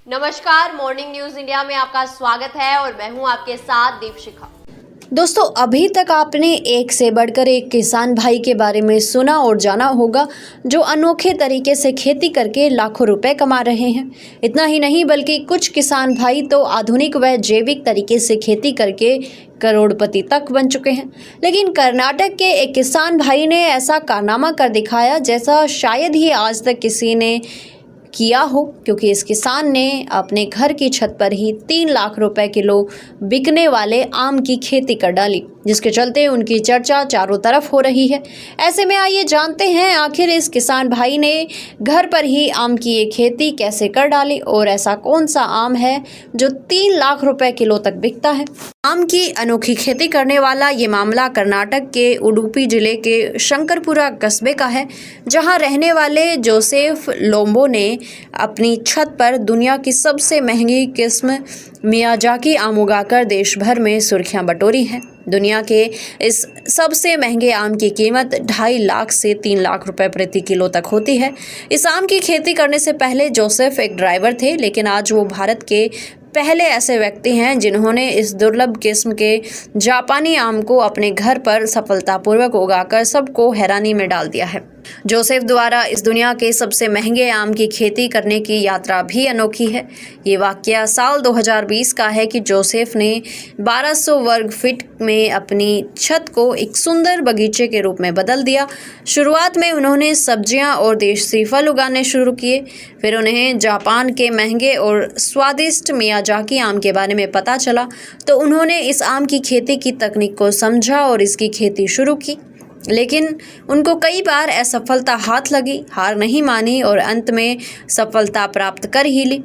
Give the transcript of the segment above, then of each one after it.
नमस्कार, morning news India में आपका स्वागत है और मैं हूं आपके साथ दीपशिखा। दोस्तों, अभी तक आपने एक से बढ़कर एक किसान भाई के बारे में सुना और जाना होगा जो अनोखे तरीके से खेती करके लाखों रुपए कमा रहे हैं। इतना ही नहीं बल्कि कुछ किसान भाई तो आधुनिक व जैविक तरीके से खेती करके करोड़पति तक बन चुके हैं। लेकिन कर्नाटक के एक किसान भाई ने ऐसा कारनामा कर दिखाया जैसा शायद ही आज तक किसी ने किया हो, क्योंकि इस किसान ने अपने घर की छत पर ही 3 लाख रुपए किलो बिकने वाले आम की खेती कर डाली, जिसके चलते उनकी चर्चा चारों तरफ हो रही है। ऐसे में आइए जानते हैं आखिर इस किसान भाई ने घर पर ही आम की ये खेती कैसे कर डाली और ऐसा कौन सा आम है जो 3 लाख रुपए किलो तक बिकता है। आम की अनोखी खेती करने वाला ये मामला कर्नाटक के उडुपी जिले के शंकरपुरा कस्बे का है, जहां रहने वाले जोसेफ लोम्बो ने अपनी छत पर दुनिया की सबसे महंगी किस्म मियाजाकी आम उगाकर देश भर में सुर्खियां बटोरी हैं। दुनिया के इस सबसे महंगे आम की कीमत 2.5 लाख से 3 लाख रुपए प्रति किलो तक होती है। इस आम की खेती करने से पहले जोसेफ एक ड्राइवर थे, लेकिन आज वो भारत के पहले ऐसे व्यक्ति हैं जिन्होंने इस दुर्लभ किस्म के जापानी आम को अपने घर पर सफलतापूर्वक उगाकर सबको हैरानी में डाल दिया है। जोसेफ द्वारा इस दुनिया के सबसे महंगे आम की खेती करने की यात्रा भी अनोखी है। ये वाकया साल 2020 का है कि जोसेफ ने 1200 वर्ग फीट में अपनी छत को एक सुंदर बगीचे के रूप में बदल दिया। शुरुआत में उन्होंने सब्जियां और देसी फल उगाने शुरू किए। फिर उन्हें जापान के महंगे और स्वादिष्ट मियाजाकी आम के बारे में पता चला, तो उन्होंने इस आम की खेती की तकनीक को समझा और इसकी खेती शुरू की। लेकिन उनको कई बार असफलता हाथ लगी, हार नहीं मानी और अंत में सफलता प्राप्त कर ही ली।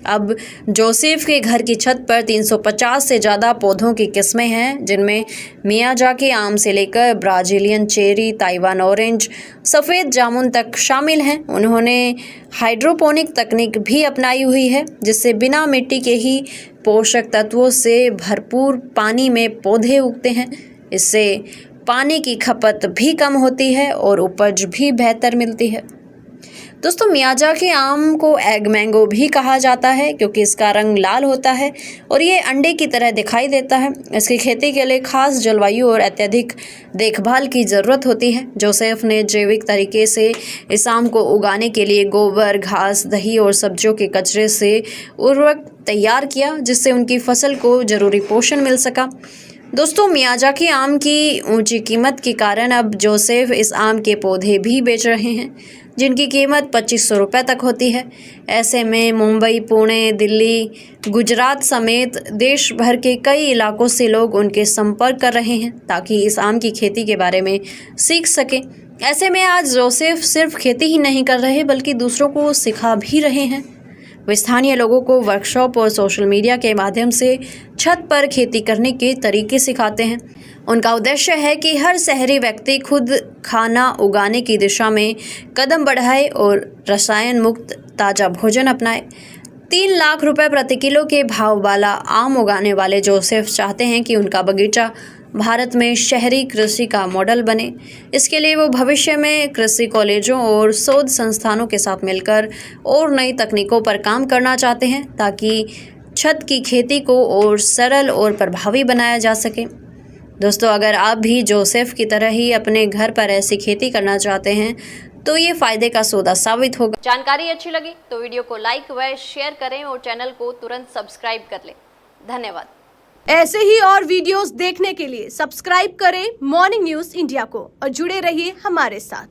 अब जोसेफ के घर की छत पर 350 से ज़्यादा पौधों की किस्में हैं, जिनमें मियाजाकी आम से लेकर ब्राज़ीलियन चेरी, ताइवान ऑरेंज, सफ़ेद जामुन तक शामिल हैं। उन्होंने हाइड्रोपोनिक तकनीक भी अपनाई हुई है, जिससे बिना मिट्टी के ही पोषक तत्वों से भरपूर पानी में पौधे उगते हैं। इससे पानी की खपत भी कम होती है और उपज भी बेहतर मिलती है। दोस्तों, मियाजाकी आम को एग मैंगो भी कहा जाता है, क्योंकि इसका रंग लाल होता है और ये अंडे की तरह दिखाई देता है। इसकी खेती के लिए खास जलवायु और अत्यधिक देखभाल की ज़रूरत होती है। जोसेफ ने जैविक तरीके से इस आम को उगाने के लिए गोबर, घास, दही और सब्जियों के कचरे से उर्वरक तैयार किया, जिससे उनकी फसल को ज़रूरी पोषण मिल सका। दोस्तों, मियाजाकी आम की ऊंची कीमत के कारण अब जोसेफ इस आम के पौधे भी बेच रहे हैं, जिनकी कीमत 2500 रुपये तक होती है। ऐसे में मुंबई, पुणे, दिल्ली, गुजरात समेत देश भर के कई इलाकों से लोग उनके संपर्क कर रहे हैं ताकि इस आम की खेती के बारे में सीख सकें। ऐसे में आज जोसेफ सिर्फ खेती ही नहीं कर रहे बल्कि दूसरों को सिखा भी रहे हैं। वे स्थानीय लोगों को वर्कशॉप और सोशल मीडिया के माध्यम से छत पर खेती करने के तरीके सिखाते हैं। उनका उद्देश्य है कि हर शहरी व्यक्ति खुद खाना उगाने की दिशा में कदम बढ़ाए और रसायन मुक्त ताज़ा भोजन अपनाए। 3 लाख रुपए प्रति किलो के भाव वाला आम उगाने वाले जोसेफ चाहते हैं कि उनका बगीचा भारत में शहरी कृषि का मॉडल बने। इसके लिए वो भविष्य में कृषि कॉलेजों और शोध संस्थानों के साथ मिलकर और नई तकनीकों पर काम करना चाहते हैं, ताकि छत की खेती को और सरल और प्रभावी बनाया जा सके। दोस्तों, अगर आप भी जोसेफ की तरह ही अपने घर पर ऐसी खेती करना चाहते हैं तो ये फ़ायदे का सौदा साबित होगा। जानकारी अच्छी लगी तो वीडियो को लाइक व शेयर करें और चैनल को तुरंत सब्सक्राइब कर लें। धन्यवाद। ऐसे ही और वीडियोस देखने के लिए सब्सक्राइब करें मॉर्निंग न्यूज इंडिया को और जुड़े रहिए हमारे साथ।